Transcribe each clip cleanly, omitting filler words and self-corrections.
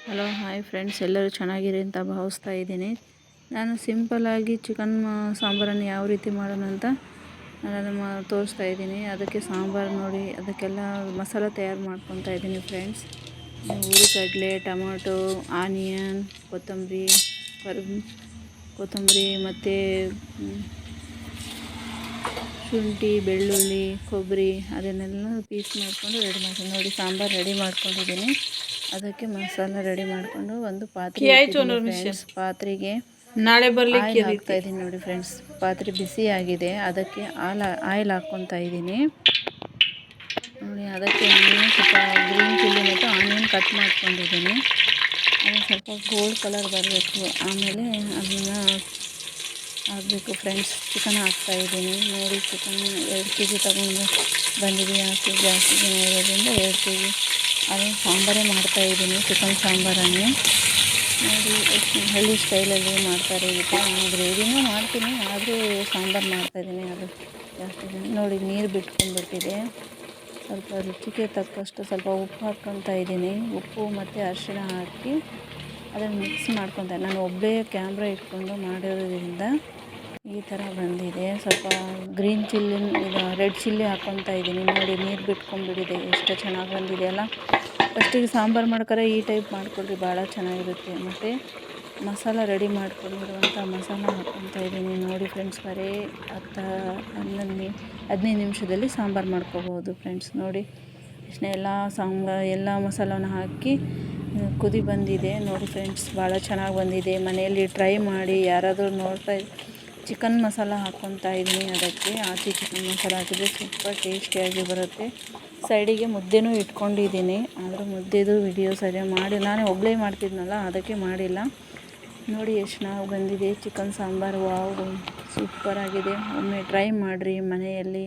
Hello hi friends, ಎಲ್ಲರೂ ಚೆನ್ನಾಗಿರಿ ಅಂತ ಭಾವಿಸ್ತಾ ಇದ್ದೀನಿ. ನಾನು ಸಿಂಪಲ್ಲಾಗಿ ಚಿಕನ್ ಸಾಂಬಾರನ್ನು ಯಾವ ರೀತಿ ಮಾಡೋಣ ಅಂತ ನಾನು ಅದನ್ನು ತೋರಿಸ್ತಾ ಇದ್ದೀನಿ. ಅದಕ್ಕೆ ಸಾಂಬಾರು ನೋಡಿ, ಅದಕ್ಕೆಲ್ಲ ಮಸಾಲ ತಯಾರು ಮಾಡ್ಕೊತಾ ಇದ್ದೀನಿ ಫ್ರೆಂಡ್ಸ್. ಹುರಿಗಡಲೆ, ಟೊಮೊಟೊ, ಆನಿಯನ್, ಕೊತ್ತಂಬರಿ ಮತ್ತು ಶುಂಠಿ, ಬೆಳ್ಳುಳ್ಳಿ, ಕೊಬ್ಬರಿ ಅದನ್ನೆಲ್ಲ ಪೀಸ್ ಮಾಡಿಕೊಂಡು ರೆಡಿ ಮಾಡ್ಕೊಂಡು ನೋಡಿ ಸಾಂಬಾರು ರೆಡಿ ಮಾಡ್ಕೊಂಡಿದ್ದೀನಿ. ಅದಕ್ಕೆ ಮಸಾಲ ರೆಡಿ ಮಾಡಿಕೊಂಡು ಒಂದು ಪಾತ್ರೆಗೆ ನಾಳೆ ಬರ್ಲಿಕ್ಕೆ ಹಾಕ್ತಾ ಇದ್ದೀನಿ ನೋಡಿ ಫ್ರೆಂಡ್ಸ್. ಪಾತ್ರೆ ಬಿಸಿ ಆಗಿದೆ, ಅದಕ್ಕೆ ಆಯಿಲ್ ಹಾಕ್ಕೊತಾ ಇದ್ದೀನಿ ನೋಡಿ. ಅದಕ್ಕೆ ಸ್ವಲ್ಪ ಗ್ರೀನ್ ಚಿಲ್ಲಿ ಮತ್ತು ಆನಿಯನ್ ಕಟ್ ಮಾಡ್ಕೊಂಡಿದ್ದೀನಿ. ಅದು ಸ್ವಲ್ಪ ಗೋಲ್ಡ್ ಕಲರ್ ಬರಬೇಕು, ಆಮೇಲೆ ಅದನ್ನು ಹಾಕಬೇಕು ಫ್ರೆಂಡ್ಸ್. ಚಿಕನ್ ಹಾಕ್ತಾಯಿದ್ದೀನಿ ನೋಡಿ. ಚಿಕನ್ 2 kg ತಗೊಂಡು ಬಂದಿದೆ. ಜಾಸ್ತಿ ಜನ ಇರೋದ್ರಿಂದ 2 kg ಅದನ್ನು ಸಾಂಬಾರೇ ಮಾಡ್ತಾಯಿದ್ದೀನಿ. ಚಿಕನ್ ಸಾಂಬಾರನ್ನೇ ನೋಡಿ, ಹಳ್ಳಿ ಸ್ಟೈಲಲ್ಲಿ ಮಾಡ್ತಾರೆ. ನಾನು ಗ್ರೇವಿನೂ ಮಾಡ್ತೀನಿ, ಆದರೂ ಸಾಂಬಾರು ಮಾಡ್ತಾಯಿದ್ದೀನಿ. ಅದು ಜಾಸ್ತಿ ನೋಡಿ, ನೀರು ಬಿಟ್ಕೊಂಡ್ಬಿಟ್ಟಿದೆ. ಸ್ವಲ್ಪ ರುಚಿಗೆ ತಕ್ಕಷ್ಟು ಸ್ವಲ್ಪ ಉಪ್ಪು ಹಾಕ್ಕೊತಾ ಇದ್ದೀನಿ. ಉಪ್ಪು ಮತ್ತು ಅರಿಶಿಣ ಹಾಕಿ ಅದನ್ನು ಮಿಕ್ಸ್ ಮಾಡ್ಕೊತಾ. ನಾನು ಒಬ್ಬಳೇ ಕ್ಯಾಮ್ರಾ ಇಟ್ಕೊಂಡು ಮಾಡಿರೋದ್ರಿಂದ ಈ ಥರ ಬಂದಿದೆ. ಸ್ವಲ್ಪ ಗ್ರೀನ್ ಚಿಲ್ಲಿ, ಇದು ರೆಡ್ ಚಿಲ್ಲಿ ಹಾಕ್ಕೊತಾ ಇದ್ದೀನಿ ನೋಡಿ. ನೀರು ಬಿಟ್ಕೊಂಡ್ಬಿಟ್ಟಿದೆ, ಎಷ್ಟು ಚೆನ್ನಾಗಿ ಬಂದಿದೆಯಲ್ಲ. ಫಸ್ಟಿಗೆ ಸಾಂಬಾರು ಮಾಡ್ತಾರೆ ಈ ಟೈಪ್ ಮಾಡಿಕೊಡ್ರಿ, ಭಾಳ ಚೆನ್ನಾಗಿರುತ್ತೆ. ಮತ್ತು ಮಸಾಲ ರೆಡಿ ಮಾಡ್ಕೊಂಡಿರುವಂಥ ಮಸಾಲ ಹಾಕ್ಕೊತಾ ಇದ್ದೀನಿ ನೋಡಿ ಫ್ರೆಂಡ್ಸ್. ಬರೀ 15 ನಿಮಿಷದಲ್ಲಿ ಸಾಂಬಾರು ಮಾಡ್ಕೋಬೋದು ಫ್ರೆಂಡ್ಸ್. ನೋಡಿ ಎಲ್ಲ ಮಸಾಲನ ಹಾಕಿ ಕುದಿ ಬಂದಿದೆ ನೋಡಿ ಫ್ರೆಂಡ್ಸ್. ಭಾಳ ಚೆನ್ನಾಗಿ ಬಂದಿದೆ. ಮನೆಯಲ್ಲಿ ಟ್ರೈ ಮಾಡಿ. ಯಾರಾದರೂ ಚಿಕನ್ ಮಸಾಲ ಹಾಕ್ಕೊತಾ ಇದ್ದೀನಿ. ಅದಕ್ಕೆ ಆಚೆ ಚಿಕನ್ ಮಸಾಲ ಹಾಕಿದರೆ ಸೂಪರ್ ಟೇಸ್ಟಿಯಾಗಿ ಬರುತ್ತೆ. ಸೈಡಿಗೆ ಮುದ್ದೆನೂ ಇಟ್ಕೊಂಡಿದ್ದೀನಿ, ಆದರೂ ಮುದ್ದೆದು ವಿಡಿಯೋ ಸರಿಯಾಗಿ ಮಾಡಿ, ನಾನು ಒಬ್ಬಳೇ ಮಾಡ್ತಿದ್ನಲ್ಲ ಅದಕ್ಕೆ ಮಾಡಿಲ್ಲ. ನೋಡಿ ಎಷ್ಟು ಚೆನ್ನಾಗಿ ಬಂದಿದೆ ಚಿಕನ್ ಸಾಂಬಾರು. ವಾವ್, ಸೂಪರಾಗಿದೆ. ಒಮ್ಮೆ ಟ್ರೈ ಮಾಡಿರಿ ಮನೆಯಲ್ಲಿ.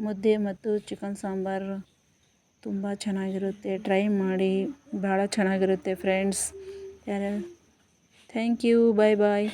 ಮುದ್ದೆ ಮತ್ತು ಚಿಕನ್ ಸಾಂಬಾರು ತುಂಬ ಚೆನ್ನಾಗಿರುತ್ತೆ. ಟ್ರೈ ಮಾಡಿ, ಭಾಳ ಚೆನ್ನಾಗಿರುತ್ತೆ friends. Thank you, bye bye.